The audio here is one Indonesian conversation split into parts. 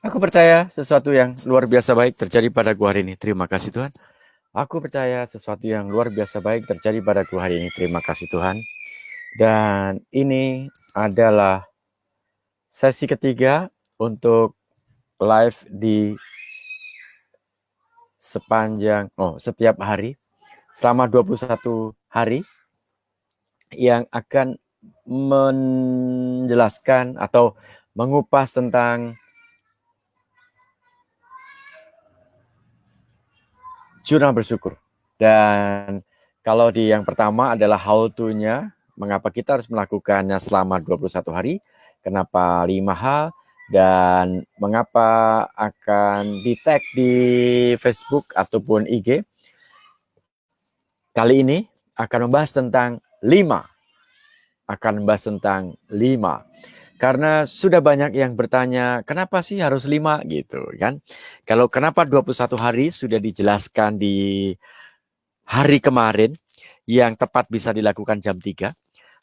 Aku percaya sesuatu yang luar biasa baik terjadi padaku hari ini. Terima kasih Tuhan. Aku percaya sesuatu yang luar biasa baik terjadi padaku hari ini. Terima kasih Tuhan. Dan ini adalah sesi ketiga untuk live di setiap hari selama 21 hari yang akan menjelaskan atau mengupas tentang jurnal bersyukur. Dan kalau di yang pertama adalah how to-nya, mengapa kita harus melakukannya selama 21 hari, kenapa 5 hal, dan mengapa akan di-tag di Facebook ataupun IG. Kali ini akan membahas tentang 5. Karena sudah banyak yang bertanya, kenapa sih harus 5 gitu kan? Kalau kenapa 21 hari sudah dijelaskan di hari kemarin yang tepat bisa dilakukan jam 3.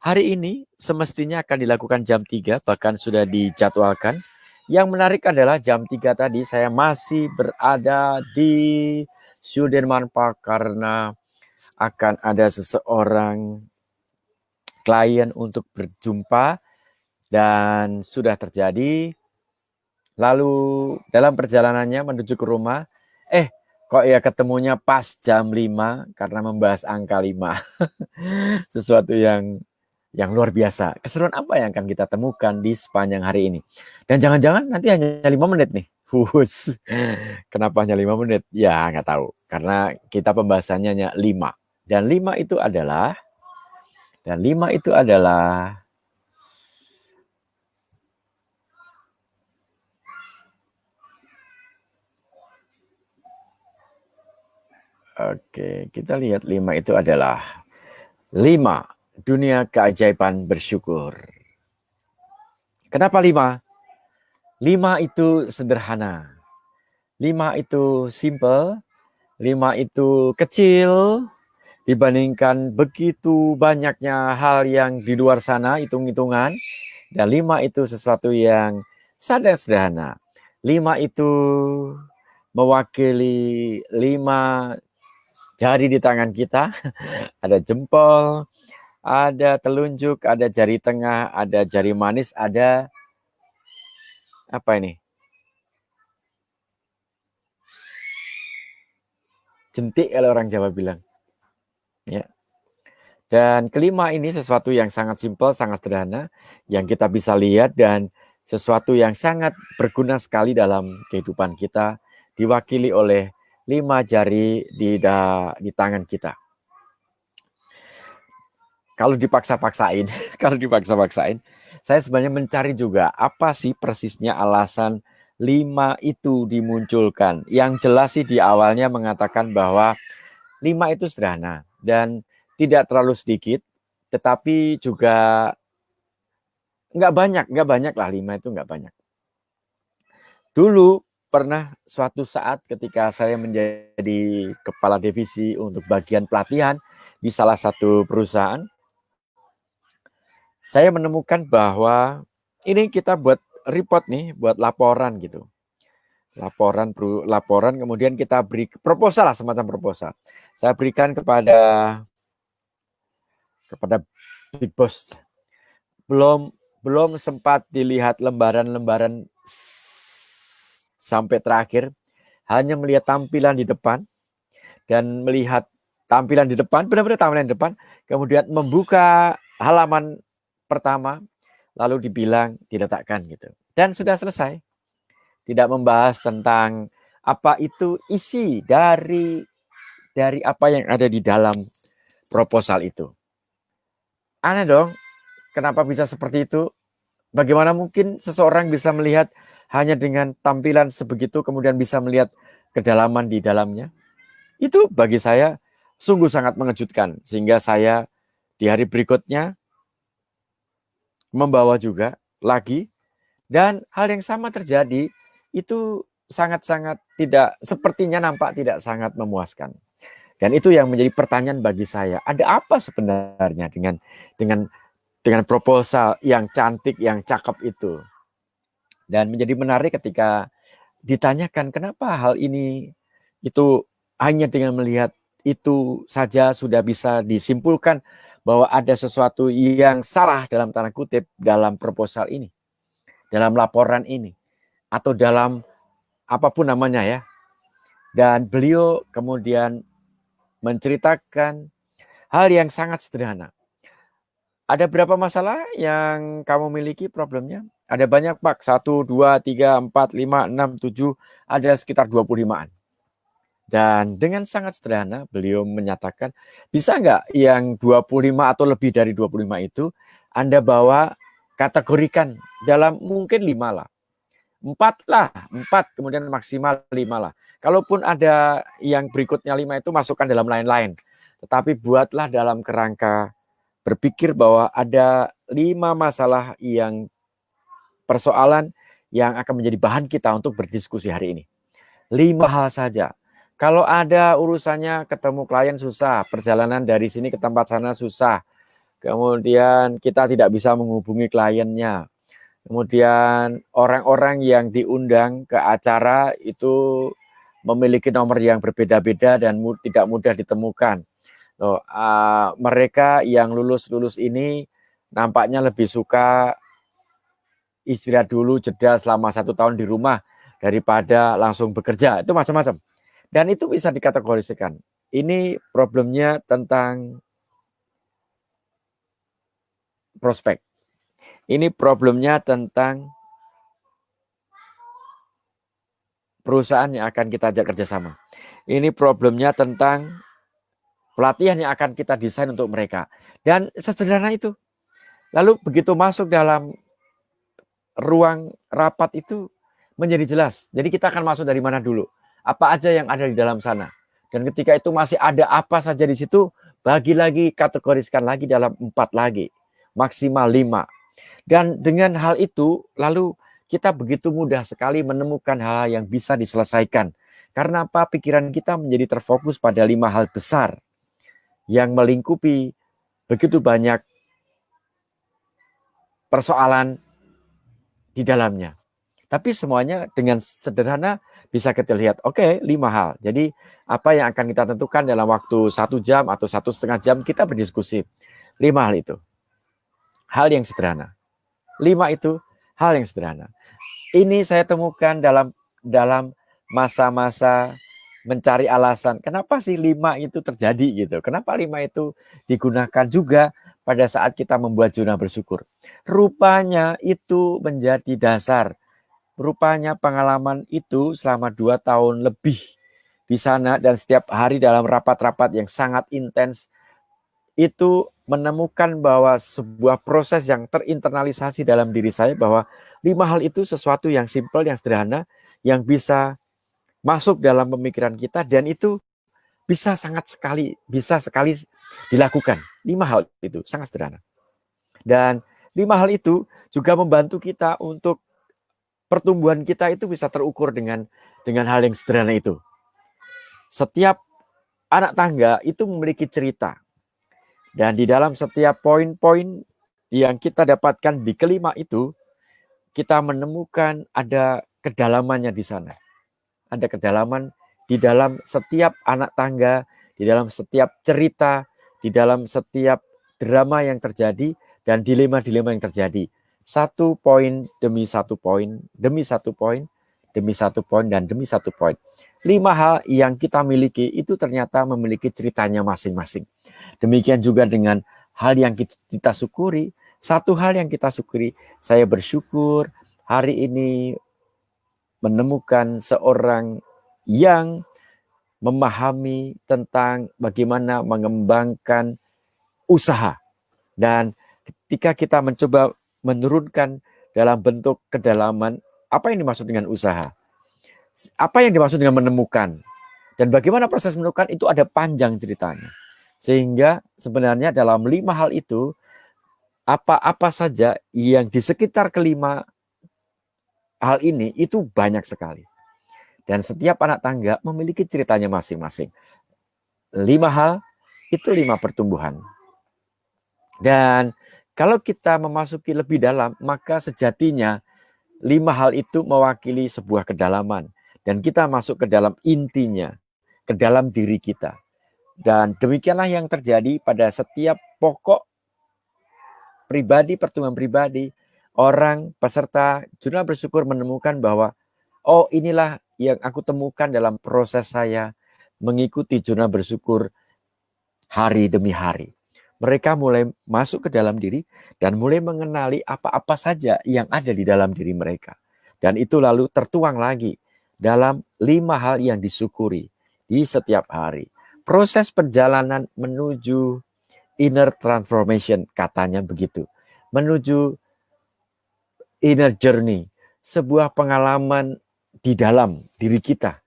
Hari ini semestinya akan dilakukan jam 3, bahkan sudah dijadwalkan. Yang menarik adalah jam 3 tadi saya masih berada di Sudirman Park karena akan ada seseorang klien untuk berjumpa dan sudah terjadi. Lalu dalam perjalanannya menuju ke rumah, kok ya ketemunya pas jam 5 karena membahas angka 5. Sesuatu yang luar biasa. Keseruan apa yang akan kita temukan di sepanjang hari ini? Dan jangan-jangan nanti hanya 5 menit nih. Kenapa hanya 5 menit? Ya, nggak tahu. Karena kita pembahasannya hanya 5. Dan 5 itu adalah Oke, kita lihat 5 itu adalah 5 dunia keajaiban bersyukur. Kenapa 5? 5 itu sederhana. 5 itu simple. 5 itu kecil dibandingkan begitu banyaknya hal yang di luar sana, hitung-hitungan. Dan 5 itu sesuatu yang sadar sederhana. 5 itu mewakili 5 jari di tangan kita. Ada jempol, ada telunjuk, ada jari tengah, ada jari manis, ada apa ini? Jentik kalau orang Jawa bilang. Ya. Dan kelima ini sesuatu yang sangat simpel, sangat sederhana, yang kita bisa lihat dan sesuatu yang sangat berguna sekali dalam kehidupan kita, diwakili oleh 5 jari di tangan kita. Kalau dipaksa-paksain, saya sebenarnya mencari juga apa sih persisnya alasan 5 itu dimunculkan. Yang jelas sih di awalnya mengatakan bahwa 5 itu sederhana dan tidak terlalu sedikit, tetapi juga nggak banyak lah, 5 itu nggak banyak. Dulu pernah suatu saat ketika saya menjadi kepala divisi untuk bagian pelatihan di salah satu perusahaan, saya menemukan bahwa ini kita buat report nih, buat laporan gitu. Laporan kemudian kita beri proposal lah, semacam proposal. Saya berikan kepada big boss. Belum sempat dilihat lembaran-lembaran sampai terakhir, hanya melihat tampilan di depan dan melihat tampilan di depan, benar-benar tampilan di depan, kemudian membuka halaman pertama, lalu dibilang diletakkan gitu. Dan sudah selesai. Tidak membahas tentang apa itu isi dari apa yang ada di dalam proposal itu. Aneh dong, kenapa bisa seperti itu? Bagaimana mungkin seseorang bisa melihat hanya dengan tampilan sebegitu, kemudian bisa melihat kedalaman di dalamnya? Itu bagi saya sungguh sangat mengejutkan, sehingga saya di hari berikutnya membawa juga lagi, dan hal yang sama terjadi, itu sangat-sangat nampak tidak sangat memuaskan. Dan itu yang menjadi pertanyaan bagi saya. Ada apa sebenarnya dengan proposal yang cantik, yang cakep itu? Dan menjadi menarik ketika ditanyakan kenapa hal ini itu hanya dengan melihat itu saja sudah bisa disimpulkan bahwa ada sesuatu yang salah dalam tanda kutip dalam proposal ini, dalam laporan ini, atau dalam apapun namanya ya. Dan beliau kemudian menceritakan hal yang sangat sederhana. Ada berapa masalah yang kamu miliki problemnya? Ada banyak, Pak. 1, 2, 3, 4, 5, 6, 7. Ada sekitar 25-an. Dan dengan sangat sederhana, beliau menyatakan, bisa nggak yang 25 atau lebih dari 25 itu Anda bawa kategorikan dalam mungkin 5 lah. 4 lah, 4, kemudian maksimal 5 lah. Kalaupun ada yang berikutnya 5 itu masukkan dalam lain-lain. Tetapi buatlah dalam kerangka berpikir bahwa ada 5 masalah yang persoalan yang akan menjadi bahan kita untuk berdiskusi hari ini. 5 hal saja. Kalau ada urusannya ketemu klien susah, perjalanan dari sini ke tempat sana susah, kemudian kita tidak bisa menghubungi kliennya, kemudian orang-orang yang diundang ke acara itu memiliki nomor yang berbeda-beda dan tidak mudah ditemukan. Mereka yang lulus ini nampaknya lebih suka istirahat dulu, jeda selama 1 tahun di rumah daripada langsung bekerja. Itu macam-macam. Dan itu bisa dikategorisikan. Ini problemnya tentang prospek. Ini problemnya tentang perusahaan yang akan kita ajak kerjasama. Ini problemnya tentang pelatihan yang akan kita desain untuk mereka. Dan sesederhana itu. Lalu begitu masuk dalam ruang rapat itu menjadi jelas. Jadi kita akan masuk dari mana dulu. Apa aja yang ada di dalam sana. Dan ketika itu masih ada apa saja di situ, bagi lagi, kategoriskan lagi dalam 4 lagi. Maksimal 5. Dan dengan hal itu, lalu kita begitu mudah sekali menemukan hal yang bisa diselesaikan. Karena apa? Pikiran kita menjadi terfokus pada 5 hal besar yang melingkupi begitu banyak persoalan di dalamnya. Tapi semuanya dengan sederhana bisa kita lihat, oke, 5 hal. Jadi apa yang akan kita tentukan dalam waktu 1 jam atau 1,5 jam kita berdiskusi. 5 hal itu. Hal yang sederhana. 5 itu hal yang sederhana. Ini saya temukan dalam masa-masa mencari alasan. Kenapa sih 5 itu terjadi gitu? Kenapa 5 itu digunakan juga pada saat kita membuat zona bersyukur? Rupanya itu menjadi dasar. Rupanya pengalaman itu selama 2 tahun lebih di sana dan setiap hari dalam rapat-rapat yang sangat intens itu menemukan bahwa sebuah proses yang terinternalisasi dalam diri saya bahwa 5 hal itu sesuatu yang simpel, yang sederhana, yang bisa masuk dalam pemikiran kita dan itu bisa sekali dilakukan. 5 hal itu sangat sederhana. Dan 5 hal itu juga membantu kita untuk pertumbuhan kita itu bisa terukur dengan hal yang sederhana itu. Setiap anak tangga itu memiliki cerita. Dan di dalam setiap poin-poin yang kita dapatkan di kelima itu, kita menemukan ada kedalamannya di sana. Ada kedalaman di dalam setiap anak tangga, di dalam setiap cerita, di dalam setiap drama yang terjadi, dan dilema-dilema yang terjadi. 1 poin demi 1 poin, demi 1 poin, demi 1 poin, dan demi 1 poin. 5 hal yang kita miliki itu ternyata memiliki ceritanya masing-masing. Demikian juga dengan hal yang kita syukuri. 1 hal yang kita syukuri, saya bersyukur hari ini menemukan seorang yang memahami tentang bagaimana mengembangkan usaha. Dan ketika kita mencoba menurunkan dalam bentuk kedalaman, apa yang dimaksud dengan usaha? Apa yang dimaksud dengan menemukan? Dan bagaimana proses menemukan itu ada panjang ceritanya. Sehingga sebenarnya dalam 5 hal itu, apa-apa saja yang di sekitar kelima hal ini itu banyak sekali. Dan setiap anak tangga memiliki ceritanya masing-masing. 5 hal itu 5 pertumbuhan. Dan kalau kita memasuki lebih dalam, maka sejatinya 5 hal itu mewakili sebuah kedalaman. dan kita masuk ke dalam intinya, ke dalam diri kita. Dan demikianlah yang terjadi pada setiap pokok pribadi, pertumbuhan pribadi, orang peserta jurnal bersyukur menemukan bahwa, oh inilah yang aku temukan dalam proses saya mengikuti jurnal bersyukur hari demi hari. Mereka mulai masuk ke dalam diri dan mulai mengenali apa-apa saja yang ada di dalam diri mereka. Dan itu lalu tertuang lagi dalam 5 hal yang disyukuri di setiap hari. Proses perjalanan menuju inner transformation, katanya begitu. Menuju inner journey, sebuah pengalaman di dalam diri kita.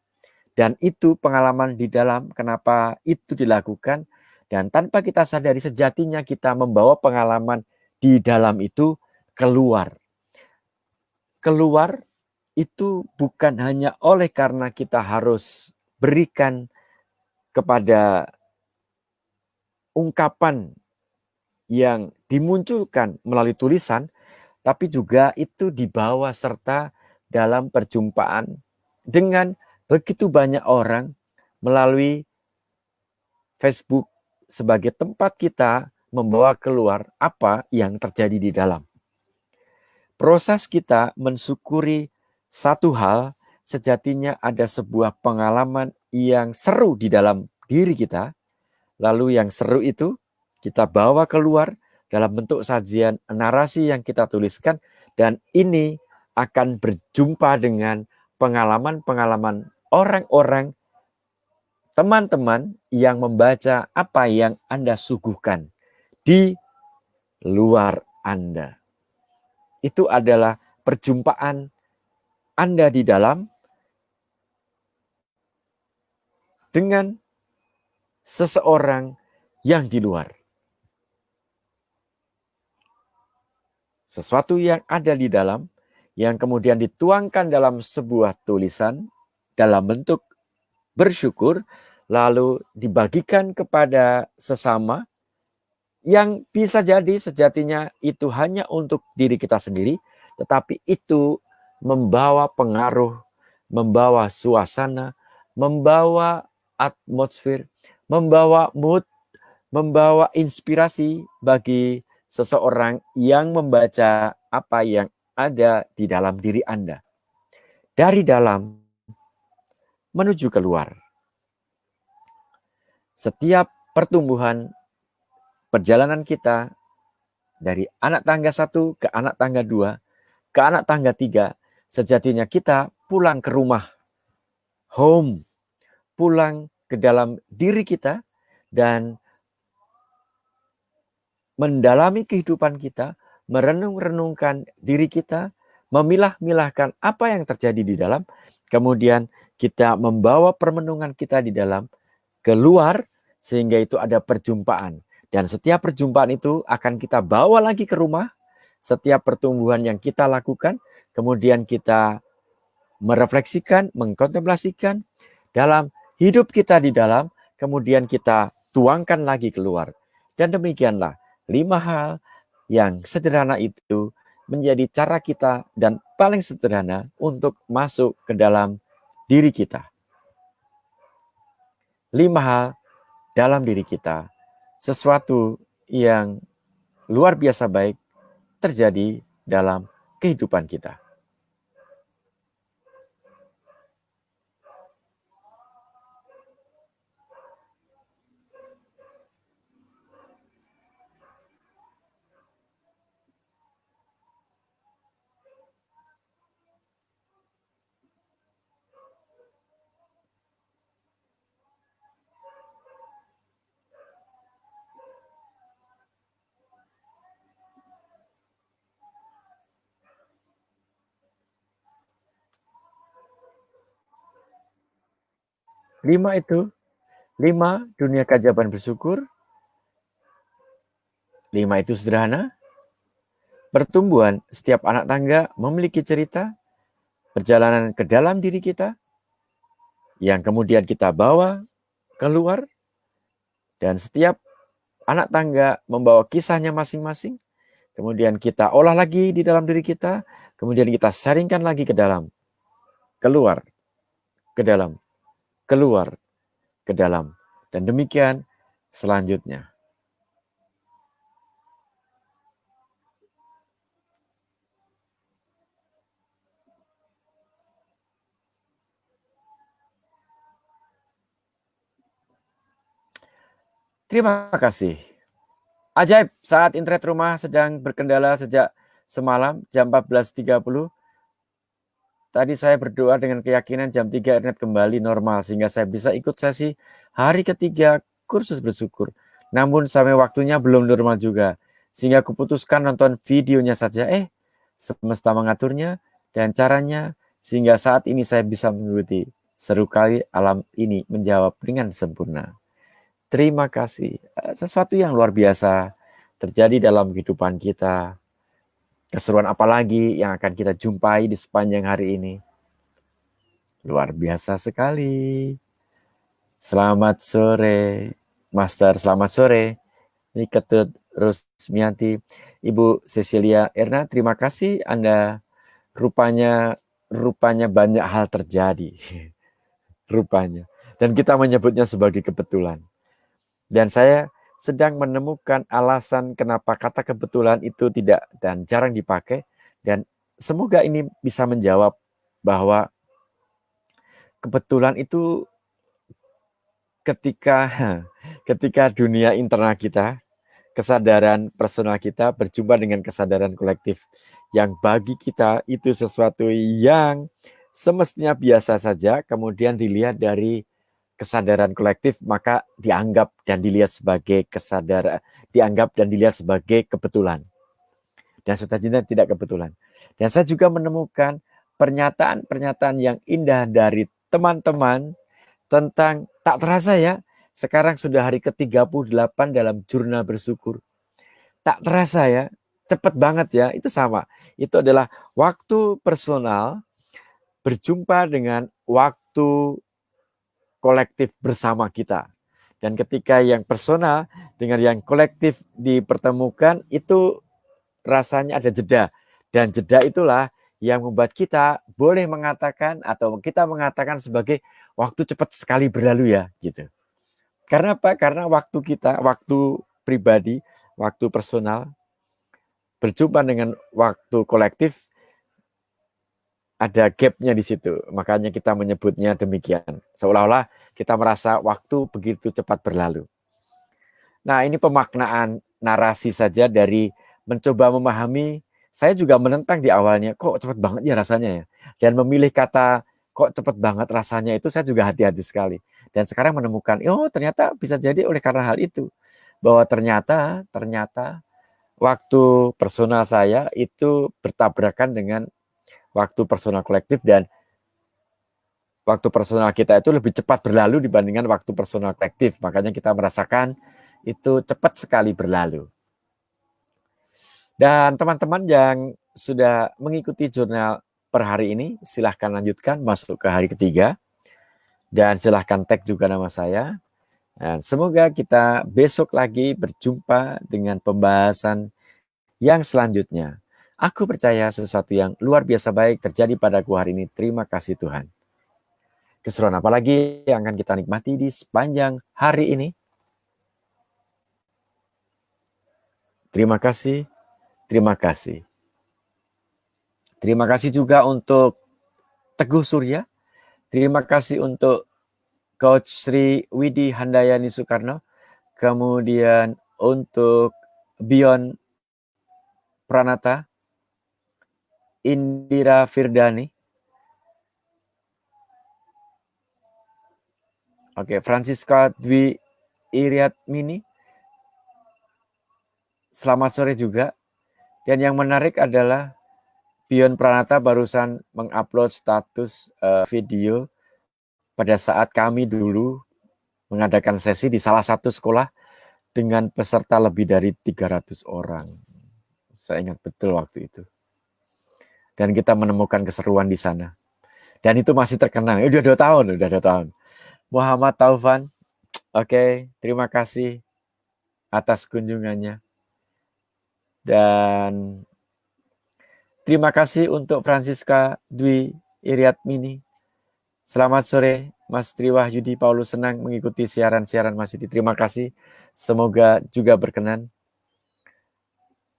Dan itu pengalaman di dalam, kenapa itu dilakukan, dan tanpa kita sadari sejatinya kita membawa pengalaman di dalam itu keluar. Keluar itu bukan hanya oleh karena kita harus berikan kepada ungkapan yang dimunculkan melalui tulisan, tapi juga itu dibawa serta dalam perjumpaan dengan begitu banyak orang melalui Facebook sebagai tempat kita membawa keluar apa yang terjadi di dalam. Proses kita mensyukuri satu hal, sejatinya ada sebuah pengalaman yang seru di dalam diri kita. Lalu yang seru itu kita bawa keluar dalam bentuk sajian narasi yang kita tuliskan, dan ini akan berjumpa dengan pengalaman-pengalaman orang-orang, teman-teman yang membaca apa yang Anda suguhkan di luar Anda. Itu adalah perjumpaan Anda di dalam dengan seseorang yang di luar. Sesuatu yang ada di dalam, yang kemudian dituangkan dalam sebuah tulisan dalam bentuk bersyukur, lalu dibagikan kepada sesama, yang bisa jadi sejatinya itu hanya untuk diri kita sendiri, tetapi itu membawa pengaruh, membawa suasana, membawa atmosfer, membawa mood, membawa inspirasi bagi seseorang yang membaca apa yang ada di dalam diri Anda. Dari dalam menuju keluar. Setiap pertumbuhan perjalanan kita dari anak tangga 1 ke anak tangga 2, ke anak tangga 3, sejatinya kita pulang ke rumah, home, pulang ke dalam diri kita dan mendalami kehidupan kita, merenung-renungkan diri kita, memilah-milahkan apa yang terjadi di dalam, kemudian kita membawa permenungan kita di dalam keluar, sehingga itu ada perjumpaan. Dan setiap perjumpaan itu akan kita bawa lagi ke rumah, setiap pertumbuhan yang kita lakukan, kemudian kita merefleksikan, mengkontemplasikan dalam hidup kita di dalam, kemudian kita tuangkan lagi keluar. Dan demikianlah 5 hal yang sederhana itu menjadi cara kita dan paling sederhana untuk masuk ke dalam diri kita. 5 hal dalam diri kita, sesuatu yang luar biasa baik terjadi dalam kehidupan kita. Lima itu, 5 dunia keajaiban bersyukur. 5 itu sederhana. Pertumbuhan setiap anak tangga memiliki cerita, perjalanan ke dalam diri kita, yang kemudian kita bawa keluar, dan setiap anak tangga membawa kisahnya masing-masing, kemudian kita olah lagi di dalam diri kita, kemudian kita sharingkan lagi ke dalam, keluar, ke dalam, keluar, ke dalam. Dan demikian selanjutnya. Terima kasih. Ajaib, saat internet rumah sedang berkendala sejak semalam jam 14.30. Tadi saya berdoa dengan keyakinan jam 3 internet kembali normal sehingga saya bisa ikut sesi hari ketiga kursus bersyukur. Namun sampai waktunya belum normal juga. Sehingga kuputuskan nonton videonya saja. Semesta mengaturnya dan caranya sehingga saat ini saya bisa mengikuti. Seru kali alam ini menjawab dengan sempurna. Terima kasih. Sesuatu yang luar biasa terjadi dalam kehidupan kita. Keseruan apa lagi yang akan kita jumpai di sepanjang hari ini? Luar biasa sekali. Selamat sore, Master. Selamat sore. Ini Ketut Rusmianti. Ibu Cecilia Erna, terima kasih. Anda rupanya banyak hal terjadi. Rupanya. Dan kita menyebutnya sebagai kebetulan. Dan saya sedang menemukan alasan kenapa kata kebetulan itu tidak dan jarang dipakai. Dan semoga ini bisa menjawab bahwa kebetulan itu ketika dunia internal kita, kesadaran personal kita berjumpa dengan kesadaran kolektif yang bagi kita itu sesuatu yang semestinya biasa saja, kemudian dilihat dari kesadaran kolektif, maka dianggap dan dilihat sebagai kebetulan. Dan sebenarnya tidak kebetulan. Dan saya juga menemukan pernyataan-pernyataan yang indah dari teman-teman tentang tak terasa ya, sekarang sudah hari ke-38 dalam jurnal bersyukur. Tak terasa ya, cepet banget ya, itu sama. Itu adalah waktu personal berjumpa dengan waktu kolektif bersama kita. Dan ketika yang personal dengan yang kolektif dipertemukan, itu rasanya ada jeda. Dan jeda itulah yang membuat kita boleh mengatakan atau kita mengatakan sebagai waktu cepat sekali berlalu ya gitu. Karena apa? Karena waktu pribadi, waktu personal berjumpa dengan waktu kolektif ada gapnya di situ. Makanya kita menyebutnya demikian. Seolah-olah kita merasa waktu begitu cepat berlalu. Nah, ini pemaknaan narasi saja dari mencoba memahami. Saya juga menentang di awalnya, kok cepat banget ya rasanya ya. Dan memilih kata kok cepat banget rasanya itu saya juga hati-hati sekali. Dan sekarang menemukan, ternyata bisa jadi oleh karena hal itu. Bahwa ternyata waktu personal saya itu bertabrakan dengan waktu personal kolektif dan waktu personal kita itu lebih cepat berlalu dibandingkan waktu personal kolektif. Makanya kita merasakan itu cepat sekali berlalu. Dan teman-teman yang sudah mengikuti jurnal per hari ini, silahkan lanjutkan masuk ke hari ketiga. Dan silahkan tag juga nama saya. Dan semoga kita besok lagi berjumpa dengan pembahasan yang selanjutnya. Aku percaya sesuatu yang luar biasa baik terjadi padaku hari ini. Terima kasih Tuhan. Keseruan apa lagi yang akan kita nikmati di sepanjang hari ini? Terima kasih. Terima kasih. Terima kasih juga untuk Teguh Surya. Terima kasih untuk Coach Sri Widi Handayani Soekarno. Kemudian untuk Bion Pranata, Indira Firdani. Oke, Francisca Dwi Iriatmini. Selamat sore juga. Dan yang menarik adalah Bion Pranata barusan mengupload status video pada saat kami dulu mengadakan sesi di salah satu sekolah dengan peserta lebih dari 300 orang. Saya ingat betul waktu itu. Dan kita menemukan keseruan di sana. Dan itu masih terkenang. Udah 2 tahun. Muhammad Taufan, oke, terima kasih atas kunjungannya. Dan terima kasih untuk Francisca Dwi Iriatmini. Selamat sore, Mas Triwahyudi Paulus, senang mengikuti siaran-siaran Mas Yudi. Terima kasih. Semoga juga berkenan.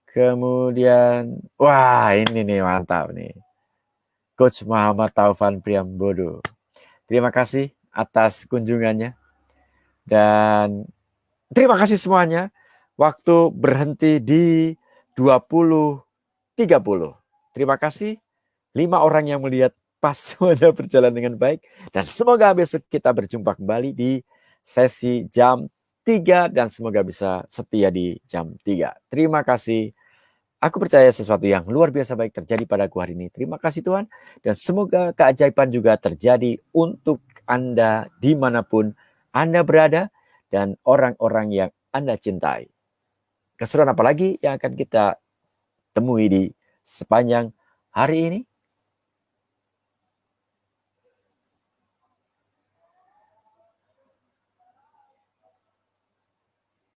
Kemudian, wah ini nih mantap nih. Coach Muhammad Taufan Priambodo. Terima kasih atas kunjungannya. Dan terima kasih semuanya. Waktu berhenti di 20.30. Terima kasih. 5 orang yang melihat pas semuanya berjalan dengan baik. Dan semoga besok kita berjumpa kembali di sesi jam 3. Dan semoga bisa setia di jam 3. Terima kasih. Aku percaya sesuatu yang luar biasa baik terjadi padaku hari ini. Terima kasih Tuhan. Dan semoga keajaiban juga terjadi untuk Anda dimanapun Anda berada dan orang-orang yang Anda cintai. Keseruan apa lagi yang akan kita temui di sepanjang hari ini?